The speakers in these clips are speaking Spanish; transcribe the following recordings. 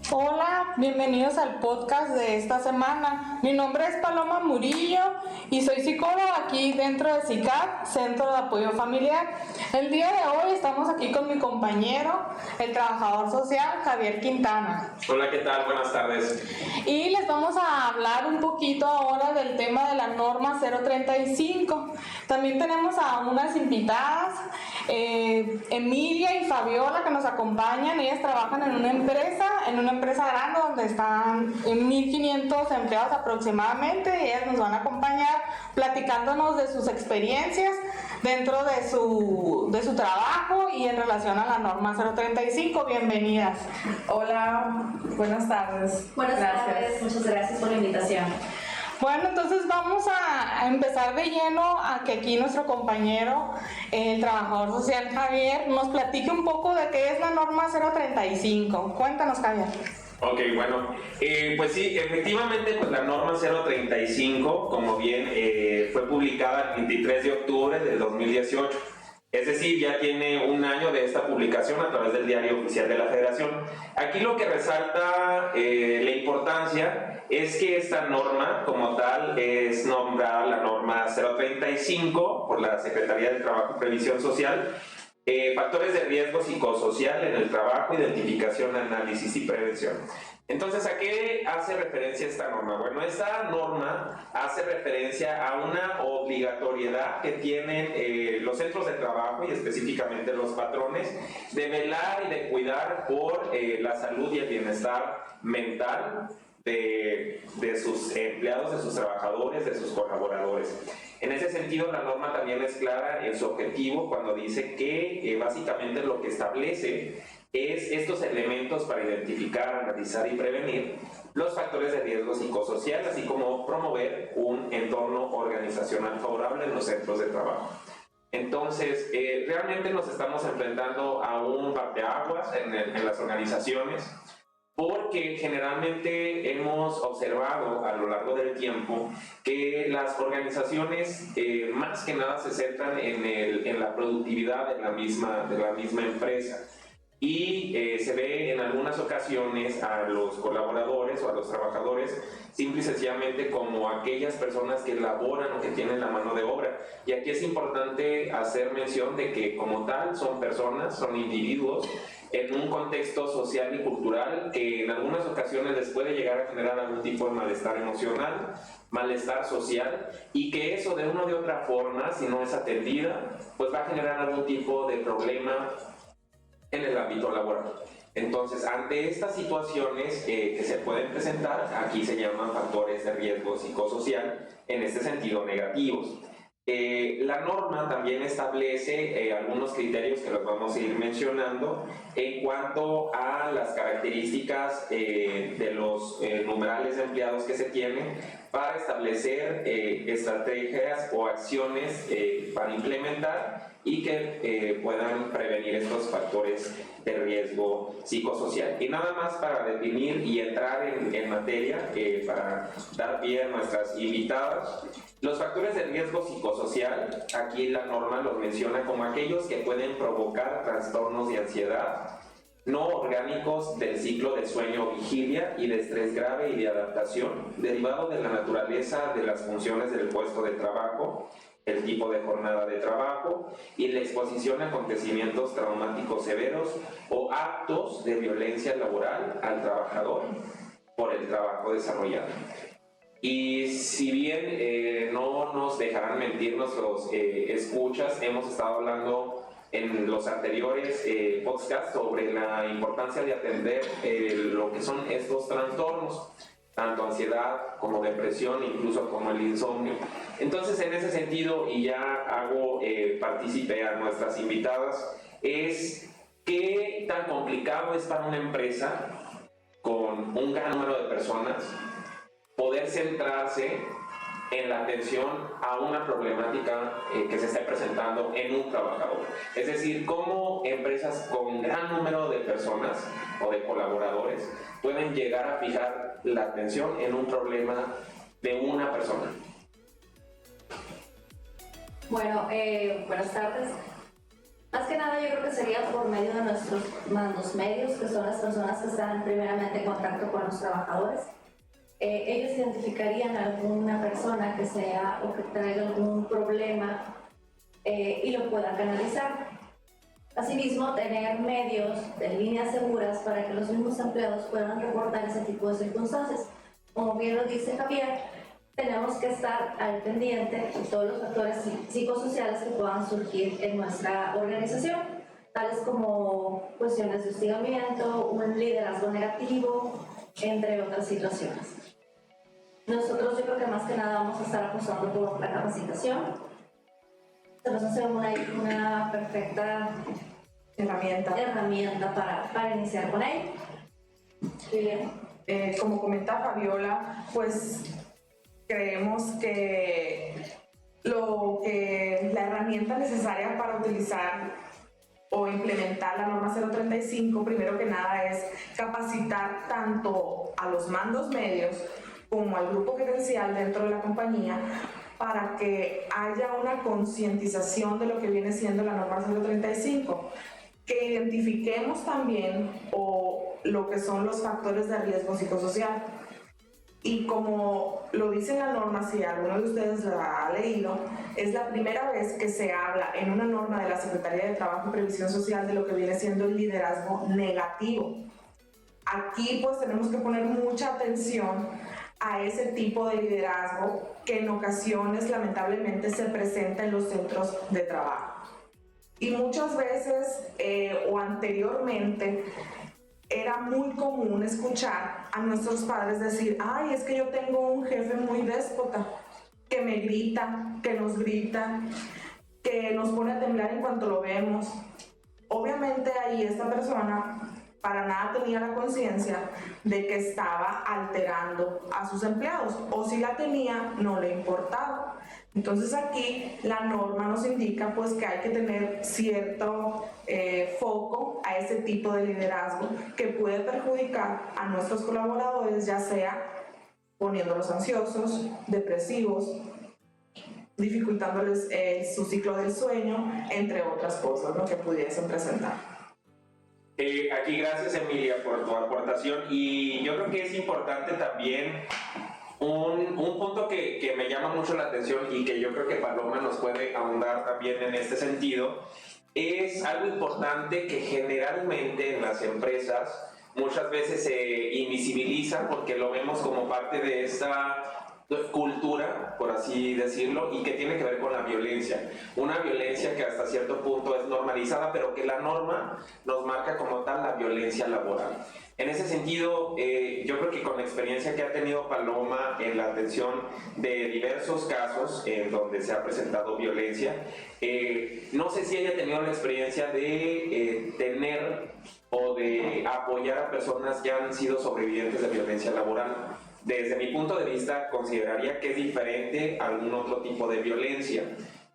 Hola, bienvenidos al podcast de esta semana. Mi nombre es Paloma Murillo y soy psicóloga aquí dentro de CICAP, Centro de Apoyo Familiar. El día de hoy estamos aquí con mi compañero, el trabajador social Javier Quintana. Hola, ¿qué tal? Buenas tardes. Y les vamos a hablar un poquito ahora del tema de la norma 035. También tenemos a unas invitadas, Emilia y Fabiola, que nos acompañan. Ellas trabajan en una empresa grande donde están 1,500 empleados aproximadamente. Ellas nos van a acompañar platicándonos de sus experiencias dentro de su trabajo y en relación a la norma 035. Bienvenidas. Hola, buenas tardes. Buenas tardes, muchas gracias por la invitación. Bueno, entonces vamos a empezar de lleno a que aquí nuestro compañero, el trabajador social Javier, nos platique un poco de qué es la norma 035. Cuéntanos, Javier. Ok, bueno, pues sí, efectivamente, pues la norma 035, como bien fue publicada el 23 de octubre del 2018. Es decir, ya tiene un año de esta publicación a través del Diario Oficial de la Federación. Aquí lo que resalta la importancia es que esta norma como tal es nombrada la norma 035 por la Secretaría del Trabajo y Previsión Social. Factores de riesgo psicosocial en el trabajo, identificación, análisis y prevención. Entonces, ¿a qué hace referencia esta norma? Bueno, esta norma hace referencia a una obligatoriedad que tienen los centros de trabajo y específicamente los patrones de velar y de cuidar por la salud y el bienestar mental de sus empleados, de sus trabajadores, de sus colaboradores. En ese sentido, la norma también es clara en su objetivo cuando dice que básicamente lo que establece es estos elementos para identificar, analizar y prevenir los factores de riesgo psicosocial, así como promover un entorno organizacional favorable en los centros de trabajo. Entonces, realmente nos estamos enfrentando a un parteaguas en las organizaciones, porque generalmente hemos observado a lo largo del tiempo que las organizaciones más que nada se centran en la productividad de la misma empresa. Y se ve en algunas ocasiones a los colaboradores o a los trabajadores simple y sencillamente como aquellas personas que laboran o que tienen la mano de obra. Y aquí es importante hacer mención de que como tal son personas, son individuos en un contexto social y cultural que en algunas ocasiones les puede llegar a generar algún tipo de malestar emocional, malestar social, y que eso de una u otra forma, si no es atendida, pues va a generar algún tipo de problema en el ámbito laboral. Entonces, ante estas situaciones que se pueden presentar, aquí se llaman factores de riesgo psicosocial, en este sentido negativos. La norma también establece algunos criterios que los vamos a ir mencionando en cuanto a las características de los numerales de empleados que se tienen para establecer estrategias o acciones para implementar y que puedan prevenir estos factores de riesgo psicosocial. Y nada más para definir y entrar en materia, para dar pie a nuestras invitadas, los factores de riesgo psicosocial, aquí la norma los menciona como aquellos que pueden provocar trastornos de ansiedad no orgánicos del ciclo de sueño-vigilia y de estrés grave y de adaptación, derivado de la naturaleza de las funciones del puesto de trabajo, el tipo de jornada de trabajo y la exposición a acontecimientos traumáticos severos o actos de violencia laboral al trabajador por el trabajo desarrollado. Y si bien no nos dejarán mentir nuestros escuchas, hemos estado hablando en los anteriores podcasts sobre la importancia de atender lo que son estos trastornos, tanto ansiedad como depresión, incluso como el insomnio. Entonces, en ese sentido, y ya hago partícipe a nuestras invitadas, es qué tan complicado es para una empresa con un gran número de personas poder centrarse en la atención a una problemática que se está presentando en un trabajador. Es decir, cómo empresas con gran número de personas o de colaboradores pueden llegar a fijar la atención en un problema de una persona. Bueno, buenas tardes. Más que nada yo creo que sería por medio de nuestros mandos medios, que son las personas que están primeramente en contacto con los trabajadores. Ellos identificarían a alguna persona que sea o que traiga algún problema y lo pueda canalizar. Asimismo, tener medios de líneas seguras para que los mismos empleados puedan reportar ese tipo de circunstancias. Como bien lo dice Javier, tenemos que estar al pendiente de todos los factores psicosociales que puedan surgir en nuestra organización, tales como cuestiones de hostigamiento, un liderazgo negativo, entre otras situaciones. Nosotros yo creo que más que nada vamos a estar apostando por la capacitación. Se nos hace una perfecta herramienta para iniciar con ello. Como comenta Fabiola, pues creemos que la herramienta necesaria para utilizar o implementar la norma 035, primero que nada, es capacitar tanto a los mandos medios como al grupo gerencial dentro de la compañía para que haya una concientización de lo que viene siendo la norma 035, que identifiquemos también lo que son los factores de riesgo psicosocial. Y como lo dice en la norma, si alguno de ustedes la ha leído, es la primera vez que se habla en una norma de la Secretaría de Trabajo y Previsión Social de lo que viene siendo el liderazgo negativo. Aquí pues tenemos que poner mucha atención a ese tipo de liderazgo que en ocasiones lamentablemente se presenta en los centros de trabajo. Y muchas veces o anteriormente era muy común escuchar a nuestros padres decir: ay, es que yo tengo un jefe muy déspota, que me grita, que nos pone a temblar en cuanto lo vemos. Obviamente ahí esta persona para nada tenía la conciencia de que estaba alterando a sus empleados, o si la tenía, no le importaba. Entonces aquí la norma nos indica pues que hay que tener cierto foco a ese tipo de liderazgo que puede perjudicar a nuestros colaboradores, ya sea poniéndolos ansiosos, depresivos, dificultándoles su ciclo del sueño, entre otras cosas, ¿no?, que pudiesen presentar. Aquí gracias, Emilia, por tu aportación, y yo creo que es importante también un punto que me llama mucho la atención y que yo creo que Paloma nos puede ahondar también en este sentido. Es algo importante que generalmente en las empresas muchas veces se invisibiliza porque lo vemos como parte de esta cultura, por así decirlo, y que tiene que ver con la violencia. Una violencia que hasta cierto punto es normalizada, pero que la norma nos marca como tal la violencia laboral. En ese sentido, yo creo que con la experiencia que ha tenido Paloma en la atención de diversos casos en donde se ha presentado violencia, no sé si haya tenido la experiencia de tener o de apoyar a personas que han sido sobrevivientes de violencia laboral. Desde mi punto de vista, consideraría que es diferente a algún otro tipo de violencia,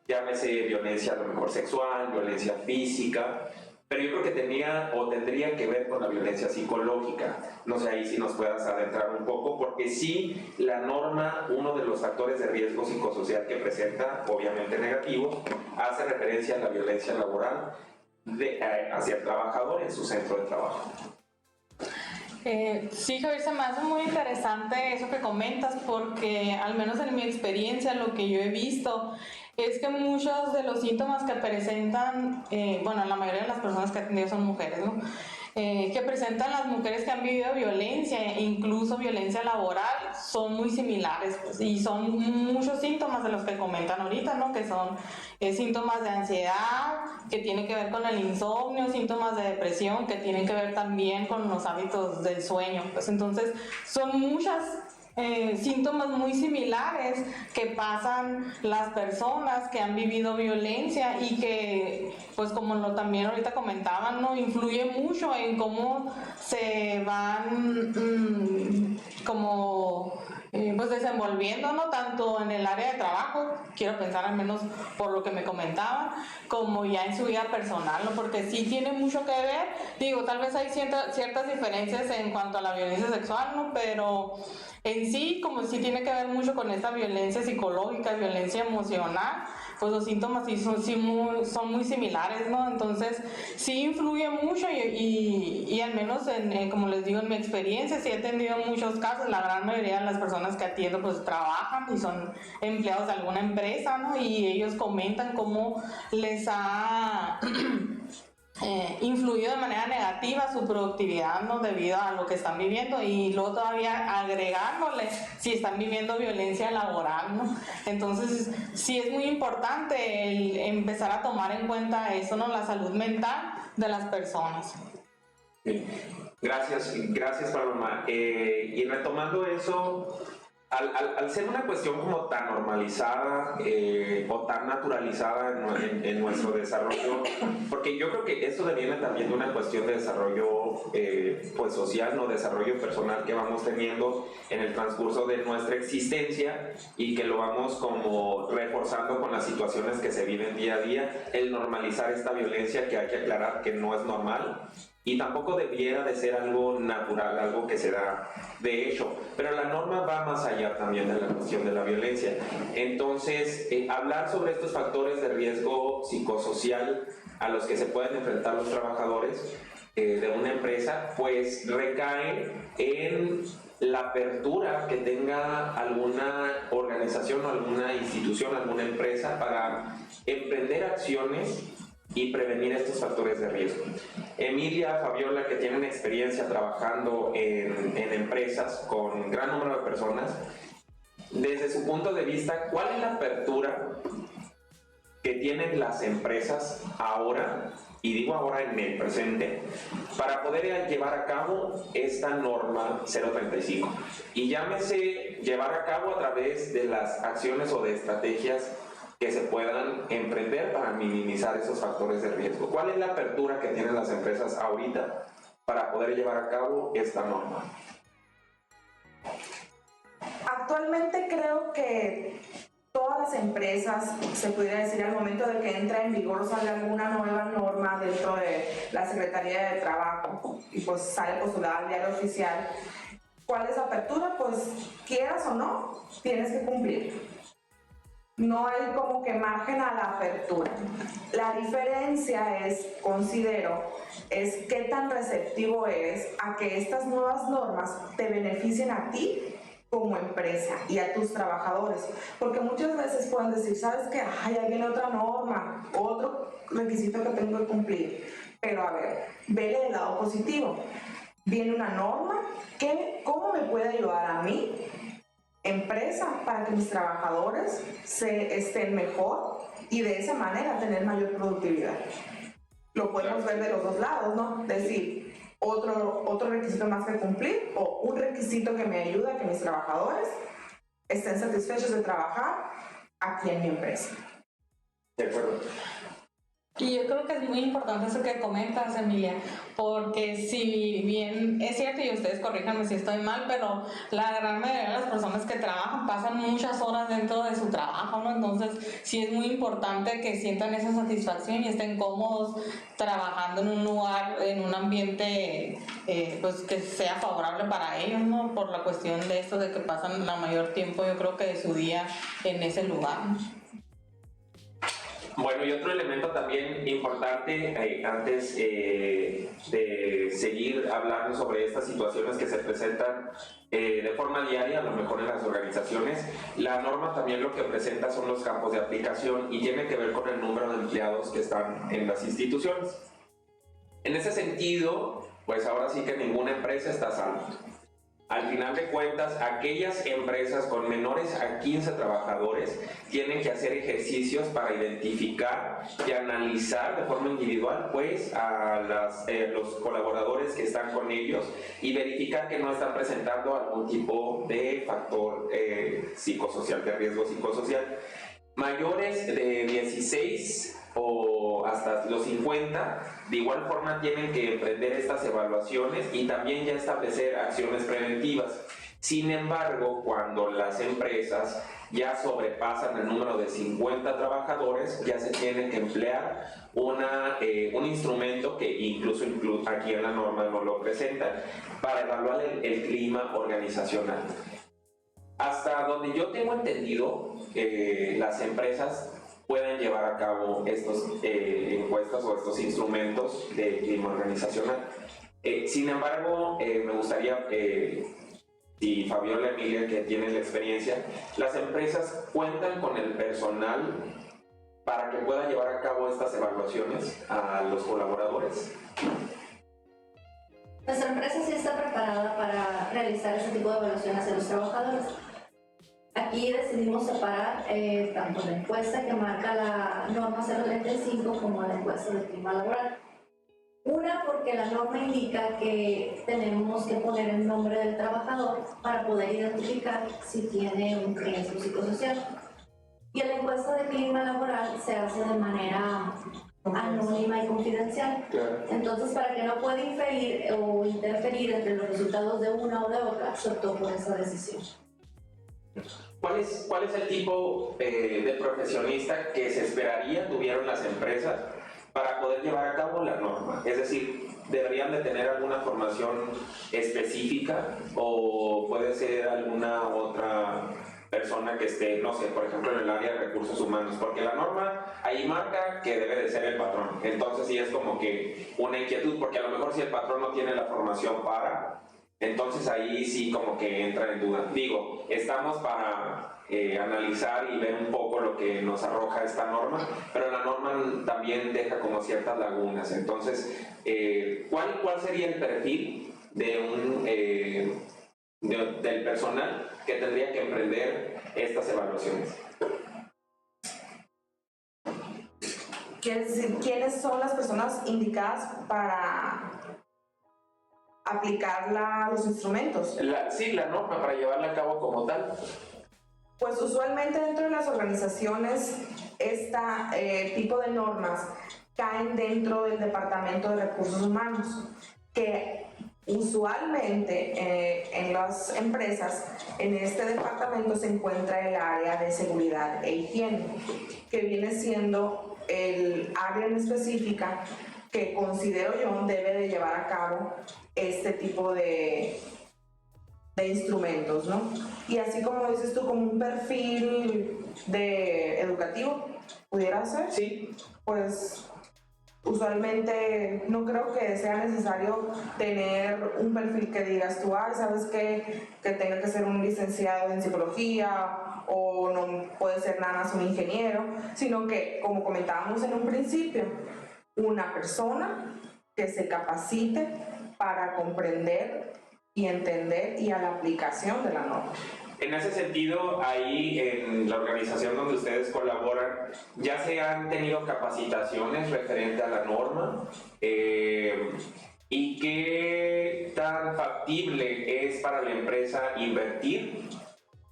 llámese violencia a lo mejor sexual, violencia física, pero yo creo que tendría que ver con la violencia psicológica. No sé ahí si nos puedas adentrar un poco, porque sí, la norma, uno de los factores de riesgo psicosocial que presenta, obviamente negativo, hace referencia a la violencia laboral hacia el trabajador en su centro de trabajo. Sí, Javier, se me hace muy interesante eso que comentas, porque al menos en mi experiencia lo que yo he visto es que muchos de los síntomas que presentan, bueno, la mayoría de las personas que he atendido son mujeres, ¿no?, que presentan las mujeres que han vivido violencia, incluso violencia laboral, son muy similares, pues, y son muchos síntomas de los que comentan ahorita, ¿no?, que son síntomas de ansiedad, que tienen que ver con el insomnio, síntomas de depresión, que tienen que ver también con los hábitos del sueño. Pues entonces son muchas síntomas muy similares que pasan las personas que han vivido violencia y que, pues como también ahorita comentaban, ¿no?, influye mucho en cómo se van pues desenvolviendo, ¿no?, tanto en el área de trabajo, quiero pensar al menos por lo que me comentaban, como ya en su vida personal, ¿no?, porque sí tiene mucho que ver. Digo, tal vez hay ciertas diferencias en cuanto a la violencia sexual, ¿no?, pero en sí, como sí tiene que ver mucho con esta violencia psicológica, violencia emocional, pues los síntomas sí son muy similares, ¿no? Entonces sí influye mucho y al menos como les digo, en mi experiencia sí he atendido muchos casos. La gran mayoría de las personas que atiendo pues trabajan y son empleados de alguna empresa, ¿no? Y ellos comentan cómo les ha influido de manera negativa su productividad, ¿no? Debido a lo que están viviendo, y luego todavía agregándole si están viviendo violencia laboral, ¿no? Entonces sí es muy importante el empezar a tomar en cuenta eso, ¿no? La salud mental de las personas. Sí. Gracias Paloma. Y retomando eso, al ser una cuestión como tan normalizada o tan naturalizada en nuestro desarrollo, porque yo creo que esto deviene también de una cuestión de desarrollo pues social, no desarrollo personal que vamos teniendo en el transcurso de nuestra existencia y que lo vamos como reforzando con las situaciones que se viven día a día, el normalizar esta violencia que hay que aclarar que no es normal. Y tampoco debiera de ser algo natural, algo que se da de hecho, pero la norma va más allá también de la cuestión de la violencia. Entonces, hablar sobre estos factores de riesgo psicosocial a los que se pueden enfrentar los trabajadores de una empresa, pues recae en la apertura que tenga alguna organización o alguna institución, alguna empresa para emprender acciones y prevenir estos factores de riesgo. Emilia, Fabiola, que tienen experiencia trabajando en empresas con gran número de personas, desde su punto de vista, ¿cuál es la apertura que tienen las empresas ahora, y digo ahora en el presente, para poder llevar a cabo esta norma 035? Y llámese llevar a cabo a través de las acciones o de estrategias que se puedan emprender para minimizar esos factores de riesgo. ¿Cuál es la apertura que tienen las empresas ahorita para poder llevar a cabo esta norma? Actualmente creo que todas las empresas, se pudiera decir, al momento de que entra en vigor o salga alguna nueva norma dentro de la Secretaría de Trabajo y pues sale postulada al diario oficial, ¿cuál es la apertura? Pues quieras o no, tienes que cumplir. No hay como que margen a la apertura. La diferencia es, considero, es qué tan receptivo eres a que estas nuevas normas te beneficien a ti como empresa y a tus trabajadores. Porque muchas veces pueden decir, ¿sabes qué? Ay, ahí viene otra norma, otro requisito que tengo que cumplir. Pero a ver, vele del lado positivo. Viene una norma que, ¿cómo me puede ayudar a mí, empresa, para que mis trabajadores estén mejor y de esa manera tener mayor productividad? Lo podemos ver de los dos lados, ¿no? Decir, otro requisito más que cumplir, o un requisito que me ayuda a que mis trabajadores estén satisfechos de trabajar aquí en mi empresa. De acuerdo. Y yo creo que es muy importante eso que comentas, Emilia, porque si bien es cierto, y ustedes corríjanme si estoy mal, pero la gran mayoría de las personas que trabajan pasan muchas horas dentro de su trabajo, ¿no? Entonces sí es muy importante que sientan esa satisfacción y estén cómodos trabajando en un lugar, en un ambiente pues que sea favorable para ellos, ¿no? Por la cuestión de esto de que pasan la mayor tiempo, yo creo que de su día en ese lugar, ¿no? Bueno, y otro elemento también importante, antes de seguir hablando sobre estas situaciones que se presentan de forma diaria, a lo mejor en las organizaciones, la norma también lo que presenta son los campos de aplicación y tiene que ver con el número de empleados que están en las instituciones. En ese sentido, pues ahora sí que ninguna empresa está salva. Al final de cuentas, aquellas empresas con menores a 15 trabajadores tienen que hacer ejercicios para identificar y analizar de forma individual pues a los colaboradores que están con ellos y verificar que no están presentando algún tipo de factor psicosocial, de riesgo psicosocial. Mayores de 16 o hasta los 50, de igual forma tienen que emprender estas evaluaciones y también ya establecer acciones preventivas. Sin embargo, cuando las empresas ya sobrepasan el número de 50 trabajadores, ya se tiene que emplear un instrumento que incluso aquí en la norma no lo presenta, para evaluar el clima organizacional. Hasta donde yo tengo entendido, las empresas pueden llevar a cabo estos encuestas o estos instrumentos de clima organizacional. Sin embargo, me gustaría, y Fabiola, Emilia, que tienen la experiencia, ¿las empresas cuentan con el personal para que pueda llevar a cabo estas evaluaciones a los colaboradores? Nuestra empresa sí está preparada para realizar ese tipo de evaluaciones de los trabajadores. Aquí decidimos separar tanto la encuesta que marca la norma 035 como la encuesta de clima laboral. Una, porque la norma indica que tenemos que poner el nombre del trabajador para poder identificar si tiene un riesgo psicosocial. Y la encuesta de clima laboral se hace de manera anónima y confidencial. Claro. Entonces, para que no pueda inferir o interferir entre los resultados de una o de otra, se optó por esa decisión. ¿Cuál es el tipo de profesionista que se esperaría tuvieran las empresas para poder llevar a cabo la norma? Es decir, ¿deberían de tener alguna formación específica o puede ser alguna otra persona que esté, no sé, por ejemplo, en el área de recursos humanos? Porque la norma ahí marca que debe de ser el patrón. Entonces sí es como que una inquietud, porque a lo mejor si el patrón no tiene la formación para, entonces ahí sí como que entra en duda. Digo, estamos para analizar y ver un poco lo que nos arroja esta norma, pero la norma también deja como ciertas lagunas. Entonces, ¿cuál sería el perfil de del personal que tendría que emprender estas evaluaciones? ¿Quieres decir quiénes son las personas indicadas para aplicar los instrumentos? Sí, la norma para llevarla a cabo como tal. Pues usualmente dentro de las organizaciones este tipo de normas caen dentro del Departamento de Recursos Humanos, que usualmente en las empresas, en este departamento se encuentra el área de seguridad e higiene, que viene siendo el área en específica que considero yo debe de llevar a cabo este tipo de instrumentos, ¿no? Y así como dices tú, como un perfil educativo, ¿pudiera ser? Sí. Pues usualmente no creo que sea necesario tener un perfil que digas tú, ¿sabes qué? Que tenga que ser un licenciado en psicología o no puede ser nada más un ingeniero, sino que, como comentábamos en un principio, una persona que se capacite para comprender y entender y a la aplicación de la norma. En ese sentido, ahí en la organización donde ustedes colaboran, ¿ya se han tenido capacitaciones referente a la norma? ¿Y qué tan factible es para la empresa invertir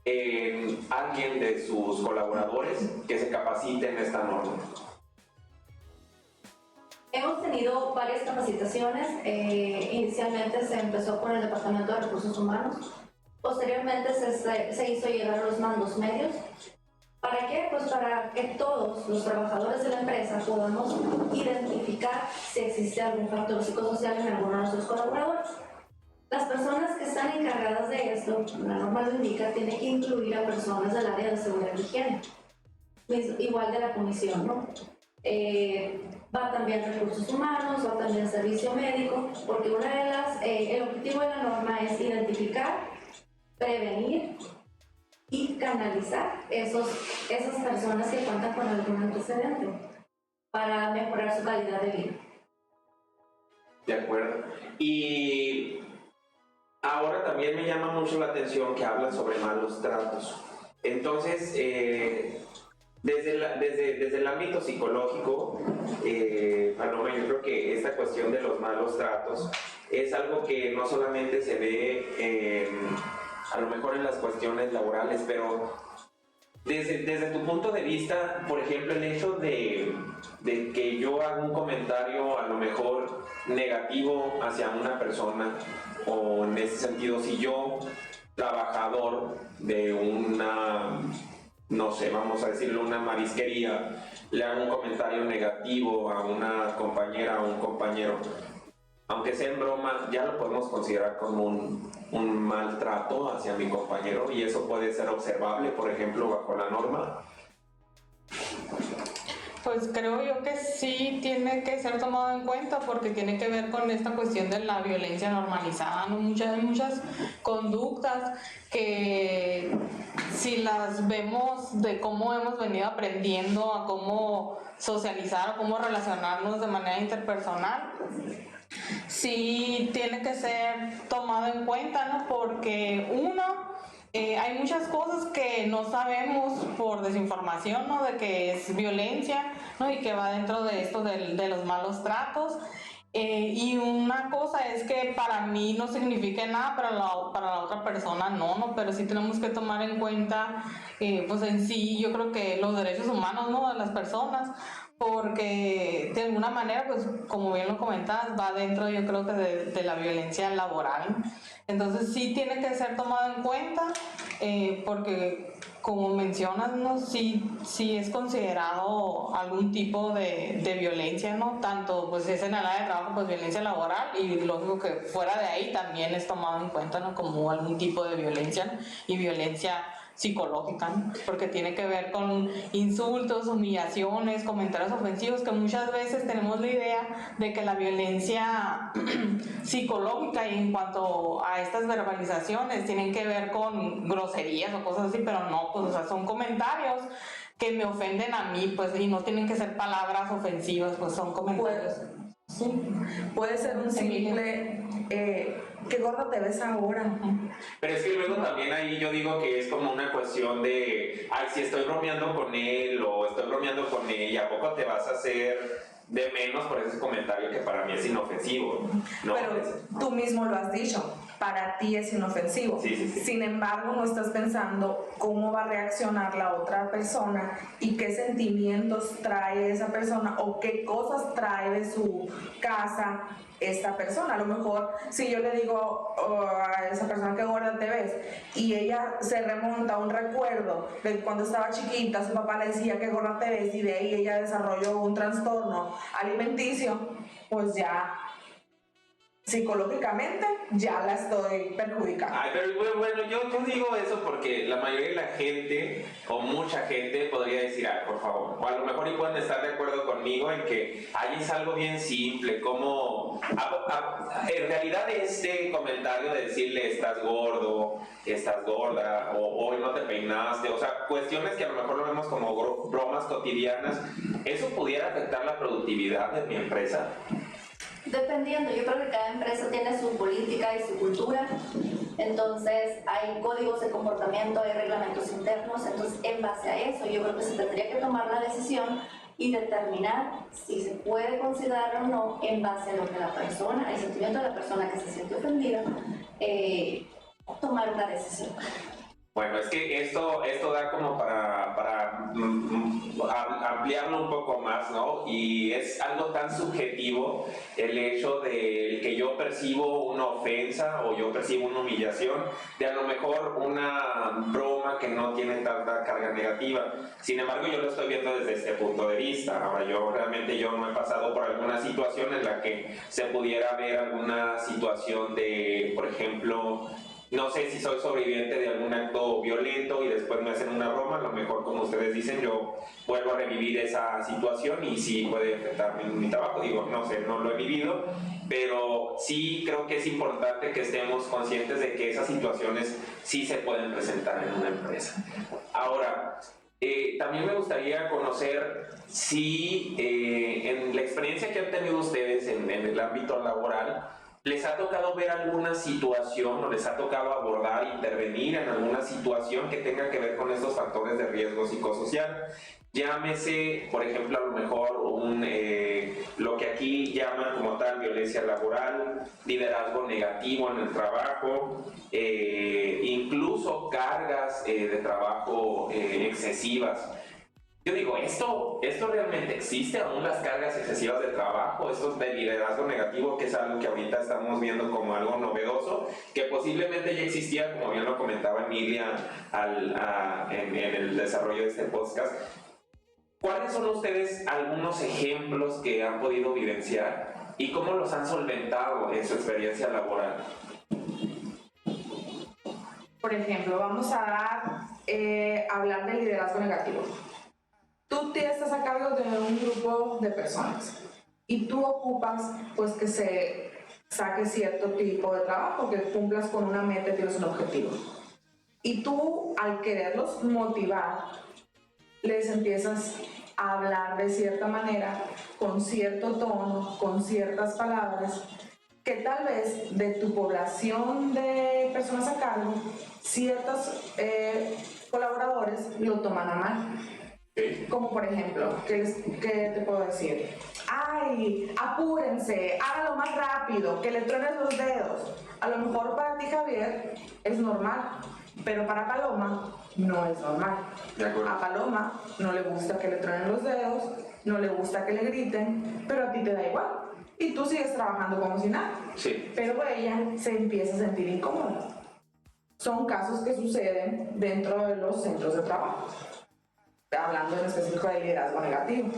en alguien de sus colaboradores que se capacite en esta norma? Hemos tenido varias capacitaciones. Inicialmente se empezó con el Departamento de Recursos Humanos. Posteriormente se hizo llegar a los mandos medios. ¿Para qué? Pues para que todos los trabajadores de la empresa podamos identificar si existe algún factor psicosocial en alguno de nuestros colaboradores. Las personas que están encargadas de esto, la norma lo indica, tiene que incluir a personas del área de seguridad y higiene, igual de la comisión, ¿no? Va también recursos humanos, va también servicio médico, porque el objetivo de la norma es identificar, prevenir y canalizar esas personas que cuentan con algún antecedente para mejorar su calidad de vida. De acuerdo. Y ahora también me llama mucho la atención que hablan sobre malos tratos. Entonces, desde el ámbito psicológico, Paloma, yo creo que esta cuestión de los malos tratos es algo que no solamente se ve a lo mejor en las cuestiones laborales, pero desde tu punto de vista, por ejemplo, el hecho de que yo haga un comentario a lo mejor negativo hacia una persona, o en ese sentido, si yo, trabajador de una, no sé, vamos a decirlo, una marisquería, le hago un comentario negativo a una compañera o un compañero, aunque sea en broma, ya lo podemos considerar como un maltrato hacia mi compañero, y eso puede ser observable, por ejemplo, bajo la norma. Pues creo yo que sí tiene que ser tomado en cuenta porque tiene que ver con esta cuestión de la violencia normalizada, ¿no? Muchas conductas que si las vemos de cómo hemos venido aprendiendo a cómo socializar o cómo relacionarnos de manera interpersonal, sí tiene que ser tomado en cuenta, ¿no? Porque hay muchas cosas que no sabemos por desinformación, ¿no? De que es violencia, ¿no? Y que va dentro de esto de los malos tratos. Y una cosa es que para mí no significa nada, para la otra persona no, pero sí tenemos que tomar en cuenta, pues en sí, yo creo que los derechos humanos, ¿no? De las personas, porque de alguna manera, pues como bien lo comentabas, va dentro, yo creo que de la violencia laboral. Entonces sí tiene que ser tomado en cuenta, porque como mencionas, ¿no? Sí es considerado algún tipo de violencia, ¿no? Tanto pues es en el área de trabajo, pues violencia laboral, y lógico que fuera de ahí también es tomado en cuenta, ¿no? Como algún tipo de violencia y violencia psicológica, ¿no? Porque tiene que ver con insultos, humillaciones, comentarios ofensivos, que muchas veces tenemos la idea de que la violencia psicológica y en cuanto a estas verbalizaciones tienen que ver con groserías o cosas así, pero no, pues o sea, son comentarios que me ofenden a mí, pues, y no tienen que ser palabras ofensivas, pues son comentarios. Sí. Puede ser un simple, qué gorda te ves ahora. Pero es que luego también ahí yo digo que es como una cuestión de, ay, si estoy bromeando con él o estoy bromeando con ella, ¿a poco te vas a hacer de menos por ese comentario que para mí es inofensivo? ¿No? Pero tú mismo lo has dicho, para ti es inofensivo. Sí. Sin embargo, no estás pensando cómo va a reaccionar la otra persona y qué sentimientos trae esa persona o qué cosas trae de su casa esta persona. A lo mejor si yo le digo a esa persona qué gorda te ves y ella se remonta a un recuerdo de cuando estaba chiquita, su papá le decía qué gorda te ves y de ahí ella desarrolló un trastorno alimenticio, pues ya psicológicamente ya la estoy perjudicando. Ay, pero bueno, yo digo eso porque la mayoría de la gente o mucha gente podría decir, ay, por favor, o a lo mejor y pueden estar de acuerdo conmigo en que ahí es algo bien simple, como en realidad este comentario de decirle estás gordo, estás gorda, o hoy no te peinaste, o sea, cuestiones que a lo mejor lo vemos como bromas cotidianas, ¿eso pudiera afectar la productividad de mi empresa? Dependiendo, yo creo que cada empresa tiene su política y su cultura, entonces hay códigos de comportamiento, hay reglamentos internos, entonces en base a eso yo creo que se tendría que tomar la decisión y determinar si se puede considerar o no en base a lo que la persona, el sentimiento de la persona que se siente ofendida, tomar una decisión. Bueno, es que esto da como para ampliarlo un poco más, ¿no? Y es algo tan subjetivo el hecho de que yo percibo una ofensa o yo percibo una humillación, de a lo mejor una broma que no tiene tanta carga negativa. Sin embargo, yo lo estoy viendo desde este punto de vista. Ahora, yo no he pasado por alguna situación en la que se pudiera ver alguna situación de, por ejemplo, no sé si soy sobreviviente de algún acto violento y después me hacen una broma, a lo mejor como ustedes dicen yo vuelvo a revivir esa situación y sí puede afectar mi trabajo, digo, no sé, no lo he vivido, pero sí creo que es importante que estemos conscientes de que esas situaciones sí se pueden presentar en una empresa. Ahora, también me gustaría conocer si en la experiencia que han tenido ustedes en el ámbito laboral, ¿les ha tocado ver alguna situación o les ha tocado abordar, intervenir en alguna situación que tenga que ver con estos factores de riesgo psicosocial? Llámese, por ejemplo, a lo mejor lo que aquí llaman como tal violencia laboral, liderazgo negativo en el trabajo, incluso cargas de trabajo excesivas. Yo digo, ¿esto realmente existe aún, las cargas excesivas de trabajo, estos de liderazgo negativo, que es algo que ahorita estamos viendo como algo novedoso, que posiblemente ya existía, como bien lo comentaba Emilia en el desarrollo de este podcast? ¿Cuáles son ustedes algunos ejemplos que han podido vivenciar y cómo los han solventado en su experiencia laboral? Por ejemplo, vamos a hablar del liderazgo negativo. Tú tú estás a cargo de un grupo de personas y tú ocupas pues que se saque cierto tipo de trabajo, que cumplas con una meta y tienes un objetivo. Y tú, al quererlos motivar, les empiezas a hablar de cierta manera, con cierto tono, con ciertas palabras, que tal vez de tu población de personas a cargo, ciertos colaboradores lo toman a mal. Como por ejemplo, ¿qué te puedo decir? ¡Ay, apúrense! ¡Hágalo más rápido! ¡Que le truenes los dedos! A lo mejor para ti, Javier, es normal, pero para Paloma no es normal. A Paloma no le gusta que le truenen los dedos, no le gusta que le griten, pero a ti te da igual. Y tú sigues trabajando como si nada. Sí. Pero ella se empieza a sentir incómoda. Son casos que suceden dentro de los centros de trabajo. Hablando en específico de liderazgo negativo.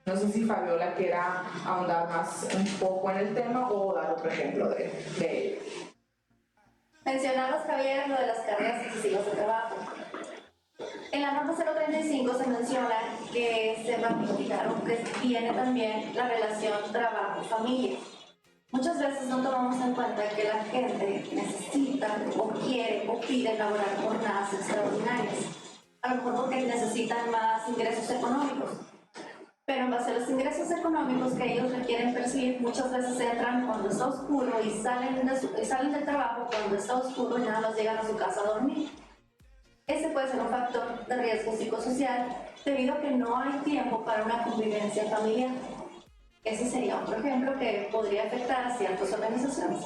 No sé si Fabiola quiera ahondar más un poco en el tema o dar otro ejemplo de ello. Mencionabas, Javier, lo de las cargas excesivas de trabajo. En la norma 035 se menciona que se va a modificar o que viene también la relación trabajo-familia. Muchas veces no tomamos en cuenta que la gente necesita o quiere o pide laborar jornadas extraordinarias. A lo mejor porque necesitan más ingresos económicos. Pero en base a los ingresos económicos que ellos requieren percibir, muchas veces entran cuando está oscuro y salen del trabajo cuando está oscuro y nada más llegan a su casa a dormir. Ese puede ser un factor de riesgo psicosocial debido a que no hay tiempo para una convivencia familiar. Ese sería otro ejemplo que podría afectar a ciertas organizaciones.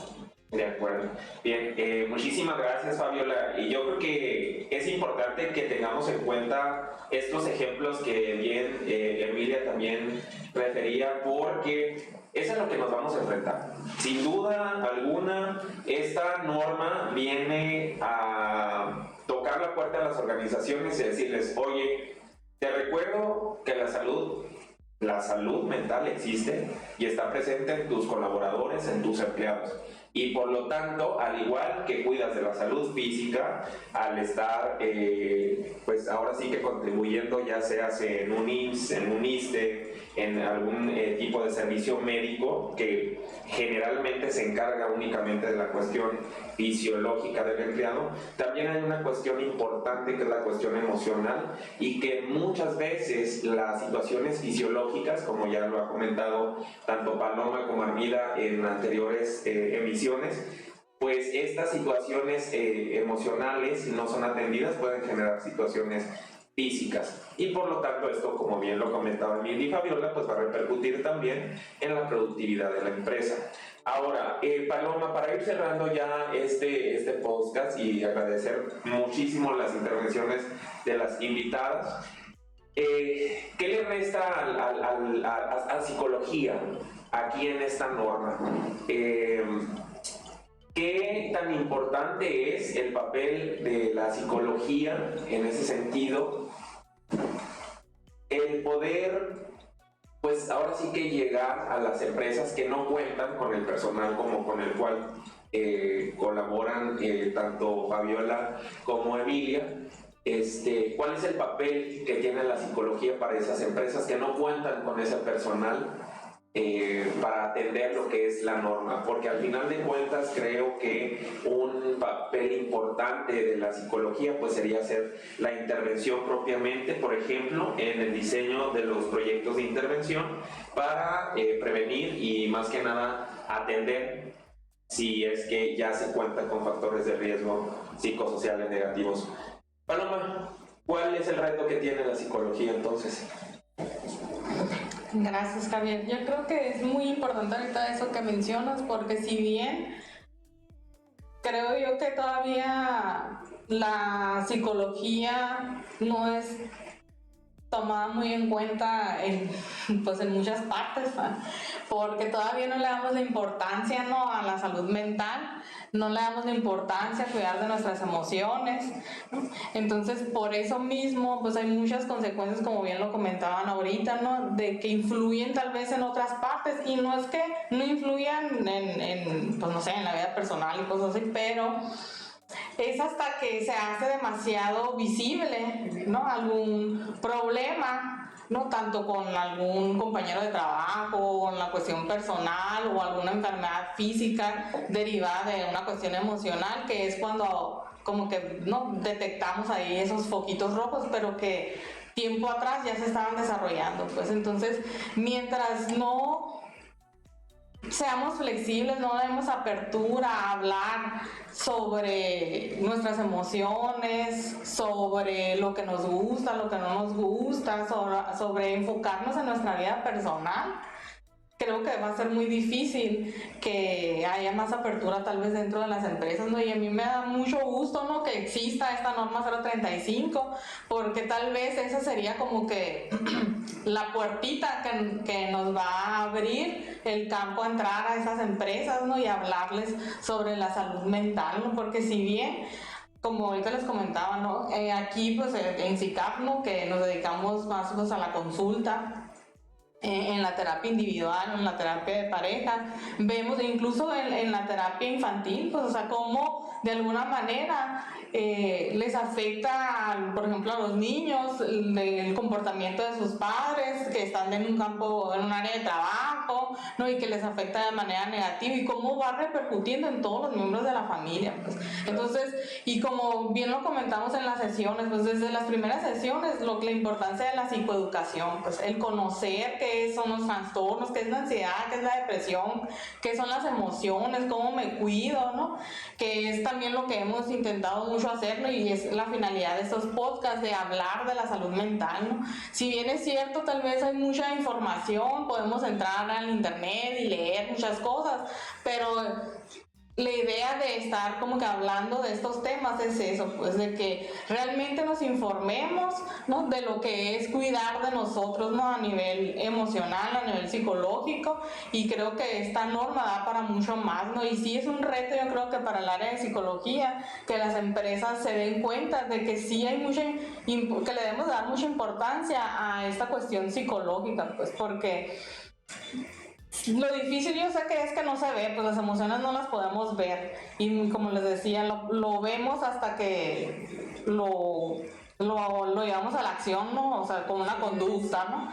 De acuerdo. Bien, muchísimas gracias, Fabiola. Y yo creo que es importante que tengamos en cuenta estos ejemplos que bien Emilia también refería, porque eso es lo que nos vamos a enfrentar. Sin duda alguna, esta norma viene a tocar la puerta a las organizaciones y decirles, oye, te recuerdo que la salud mental existe y está presente en tus colaboradores, en tus empleados. Y por lo tanto, al igual que cuidas de la salud física, al estar, pues ahora sí que contribuyendo, ya seas en un IMSS, en un ISSSTE, en algún tipo de servicio médico que generalmente se encarga únicamente de la cuestión fisiológica del empleado, también hay una cuestión importante que es la cuestión emocional y que muchas veces las situaciones fisiológicas, como ya lo ha comentado tanto Paloma como Armida en anteriores emisiones, pues estas situaciones emocionales, si no son atendidas, pueden generar situaciones físicas y por lo tanto esto, como bien lo comentaba Emilia y Fabiola, pues va a repercutir también en la productividad de la empresa. Ahora, Paloma, para ir cerrando ya este podcast y agradecer muchísimo las intervenciones de las invitadas, ¿qué le resta a psicología aquí en esta norma? ¿Qué tan importante es el papel de la psicología en ese sentido? El poder, pues ahora sí que llegar a las empresas que no cuentan con el personal como con el cual colaboran tanto Fabiola como Emilia. ¿Cuál es el papel que tiene la psicología para esas empresas que no cuentan con ese personal para atender lo que es la norma? Porque al final de cuentas creo que un papel importante de la psicología pues sería hacer la intervención propiamente, por ejemplo, en el diseño de los proyectos de intervención para prevenir y más que nada atender si es que ya se cuenta con factores de riesgo psicosociales negativos. Paloma, ¿cuál es el reto que tiene la psicología entonces? Gracias, Javier. Yo creo que es muy importante ahorita eso que mencionas, porque si bien creo yo que todavía la psicología no es tomada muy en cuenta en muchas partes, ¿no? Porque todavía no le damos la importancia, ¿no?, a la salud mental, no le damos la importancia a cuidar de nuestras emociones, ¿no? Entonces, por eso mismo, pues hay muchas consecuencias, como bien lo comentaban ahorita, ¿no?, de que influyen tal vez en otras partes, y no es que no influyan pues no sé, en la vida personal y cosas así, pero es hasta que se hace demasiado visible, ¿no?, algún problema ¿no? Tanto con algún compañero de trabajo, con la cuestión personal o alguna enfermedad física derivada de una cuestión emocional, que es cuando como que no detectamos ahí esos foquitos rojos, pero que tiempo atrás ya se estaban desarrollando. Pues entonces, mientras no seamos flexibles, no demos apertura a hablar sobre nuestras emociones, sobre lo que nos gusta, lo que no nos gusta, sobre enfocarnos en nuestra vida personal, creo que va a ser muy difícil que haya más apertura tal vez dentro de las empresas, ¿no? Y a mí me da mucho gusto, ¿no?, que exista esta norma 035, porque tal vez esa sería como que la puertita que nos va a abrir el campo a entrar a esas empresas, ¿no?, y hablarles sobre la salud mental, ¿no? Porque si bien, como ahorita les comentaba, ¿no?, aquí pues en CICAP, ¿no?, que nos dedicamos más pues a la consulta, en la terapia individual, en la terapia de pareja, vemos incluso en la terapia infantil, pues, o sea, cómo de alguna manera les afecta, por ejemplo, a los niños el comportamiento de sus padres que están en un campo, en un área de trabajo, ¿no?, y que les afecta de manera negativa, y cómo va repercutiendo en todos los miembros de la familia, pues. Entonces, y como bien lo comentamos en las sesiones, pues desde las primeras sesiones, la importancia de la psicoeducación, pues el conocer qué son los trastornos, qué es la ansiedad, qué es la depresión, qué son las emociones, cómo me cuido, ¿no?, que es también lo que hemos intentado mucho hacer, ¿no?, y es la finalidad de estos podcasts, de hablar de la salud mental, ¿no? Si bien es cierto, tal vez hay mucha información, podemos entrar al internet y leer muchas cosas, pero la idea de estar como que hablando de estos temas es eso, pues de que realmente nos informemos, ¿no?, de lo que es cuidar de nosotros, ¿no?, a nivel emocional, a nivel psicológico, y creo que esta norma da para mucho más, ¿no? Y sí es un reto, yo creo que para el área de psicología, que las empresas se den cuenta de que sí hay que le debemos dar mucha importancia a esta cuestión psicológica, pues porque lo difícil yo sé que es que no se ve, pues las emociones no las podemos ver, y como les decía, lo vemos hasta que lo llevamos a la acción, ¿no? O sea, con una conducta, ¿no?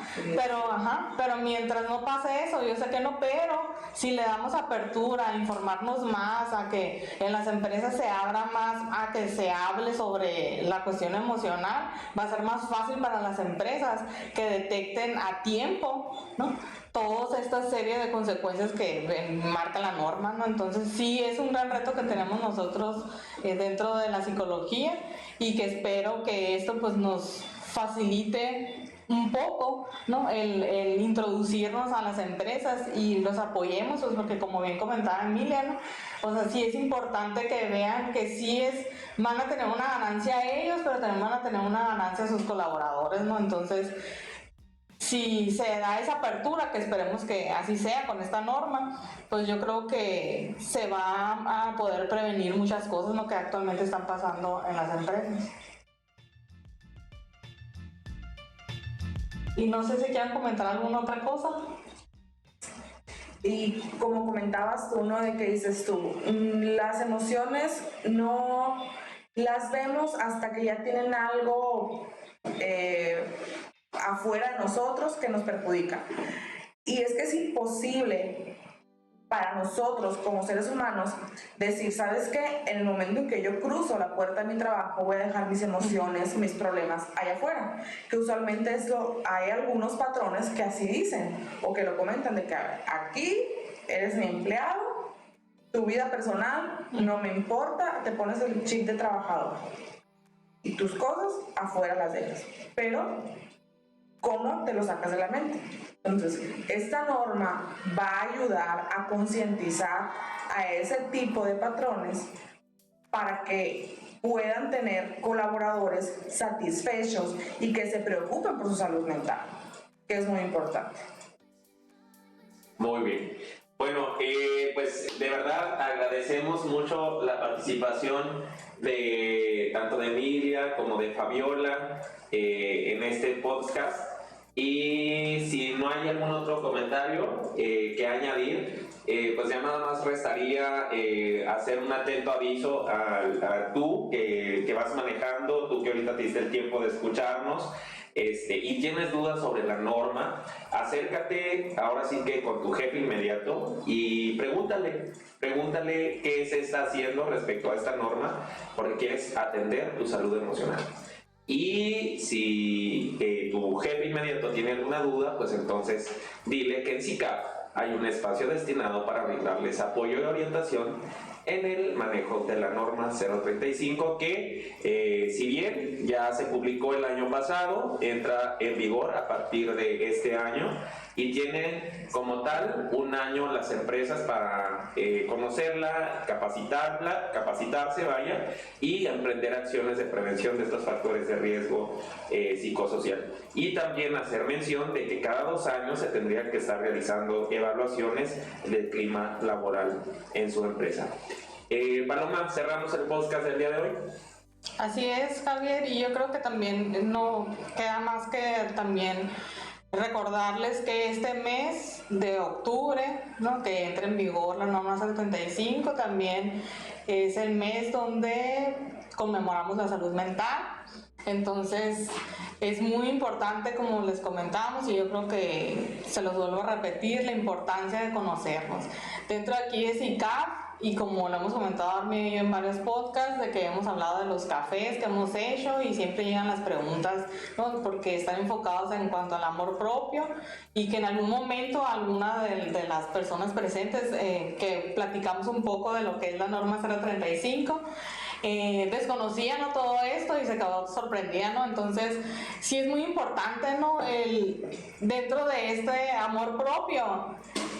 Pero mientras no pase eso, yo sé que no, pero si le damos apertura a informarnos más, a que en las empresas se abra más, a que se hable sobre la cuestión emocional, va a ser más fácil para las empresas que detecten a tiempo, ¿no?, todas estas series de consecuencias que marca la norma, ¿no? Entonces sí es un gran reto que tenemos nosotros dentro de la psicología, y que espero que esto pues nos facilite un poco, ¿no?, el introducirnos a las empresas y los apoyemos, pues porque como bien comentaba Emilia, ¿no?, o sea, sí es importante que vean que sí van a tener una ganancia ellos, pero también van a tener una ganancia sus colaboradores, ¿no? Entonces, si se da esa apertura, que esperemos que así sea con esta norma, pues yo creo que se va a poder prevenir muchas cosas, ¿no?, que actualmente están pasando en las empresas. Y no sé si quieran comentar alguna otra cosa. Y como comentabas tú, ¿no?, de que dices tú, las emociones no las vemos hasta que ya tienen algo afuera de nosotros que nos perjudica. Y es que es imposible para nosotros como seres humanos decir, ¿sabes qué? En el momento en que yo cruzo la puerta de mi trabajo, voy a dejar mis emociones, mis problemas allá afuera, que usualmente hay algunos patrones que así dicen o que lo comentan, de que aquí eres mi empleado, tu vida personal no me importa, te pones el chip de trabajador y tus cosas afuera las dejas, pero ¿cómo te lo sacas de la mente? Entonces, esta norma va a ayudar a concientizar a ese tipo de patrones para que puedan tener colaboradores satisfechos y que se preocupen por su salud mental, que es muy importante. Muy bien. Bueno, pues de verdad agradecemos mucho la participación de tanto de Emilia como de Fabiola en este podcast. Y si no hay algún otro comentario que añadir, pues ya nada más restaría hacer un atento aviso a tú que vas manejando, tú que ahorita te diste el tiempo de escucharnos, y tienes dudas sobre la norma, acércate ahora sí que con tu jefe inmediato y pregúntale qué se está haciendo respecto a esta norma, porque quieres atender tu salud emocional. Y si tu jefe inmediato tiene alguna duda, pues entonces dile que en SICAP hay un espacio destinado para brindarles apoyo y orientación en el manejo de la norma 035, que si bien ya se publicó el año pasado, entra en vigor a partir de este año y tienen como tal un año las empresas para conocerla, capacitarse, y emprender acciones de prevención de estos factores de riesgo psicosocial. Y también hacer mención de que cada 2 años se tendrían que estar realizando evaluaciones del clima laboral en su empresa. Paloma, cerramos el podcast del día de hoy. Así es, Javier, y yo creo que también no queda más que también recordarles que este mes de octubre, ¿no?, que entra en vigor la norma 035, también es el mes donde conmemoramos la salud mental. Entonces es muy importante, como les comentamos, y yo creo que se los vuelvo a repetir, la importancia de conocernos. Dentro de aquí de SICAP, y como lo hemos comentado Armin y yo en varios podcasts, de que hemos hablado de los cafés que hemos hecho y siempre llegan las preguntas, ¿no?, porque están enfocados en cuanto al amor propio, y que en algún momento alguna de las personas presentes que platicamos un poco de lo que es la norma 035, desconocían, ¿no?, todo esto y se quedó sorprendida, ¿no? Entonces sí es muy importante, ¿no?, dentro de este amor propio,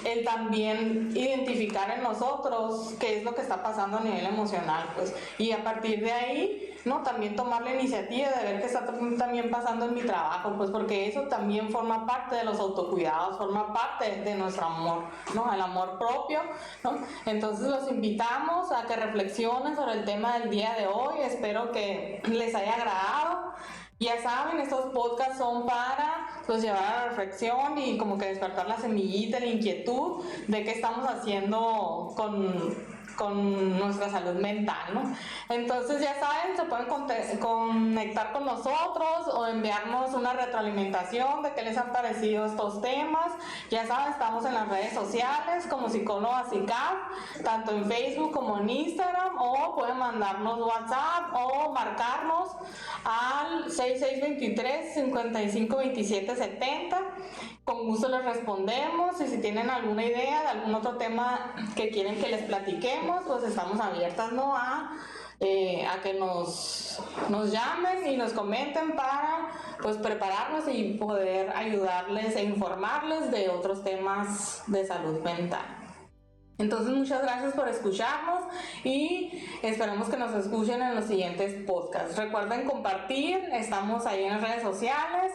el también identificar en nosotros qué es lo que está pasando a nivel emocional, pues, y a partir de ahí, ¿no?, también tomar la iniciativa de ver qué está también pasando en mi trabajo, pues, porque eso también forma parte de los autocuidados, forma parte de nuestro amor, ¿no?, el amor propio, ¿no? Entonces los invitamos a que reflexionen sobre el tema del día de hoy. Espero que les haya agradado. Ya saben, estos podcasts son para, pues, llevar a la reflexión y como que despertar la semillita, la inquietud de qué estamos haciendo con nuestra salud mental, ¿no? Entonces ya saben, se pueden conectar con nosotros o enviarnos una retroalimentación de qué les han parecido estos temas. Ya saben, estamos en las redes sociales como Psicóloga SICAP, tanto en Facebook como en Instagram, o pueden mandarnos WhatsApp o marcarnos al 6623 55 27 70. Con gusto les respondemos, y si tienen alguna idea de algún otro tema que quieren que les platiquemos, pues estamos abiertas, ¿no?, a que nos llamen y nos comenten para, pues, prepararnos y poder ayudarles e informarles de otros temas de salud mental. Entonces, muchas gracias por escucharnos y esperemos que nos escuchen en los siguientes podcasts. Recuerden compartir, estamos ahí en las redes sociales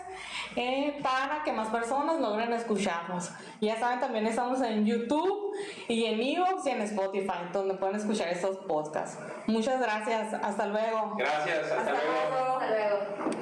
para que más personas logren escucharnos. Ya saben, también estamos en YouTube y en iVoox y en Spotify, donde pueden escuchar estos podcasts. Muchas gracias, hasta luego. Gracias, hasta luego. Hasta luego.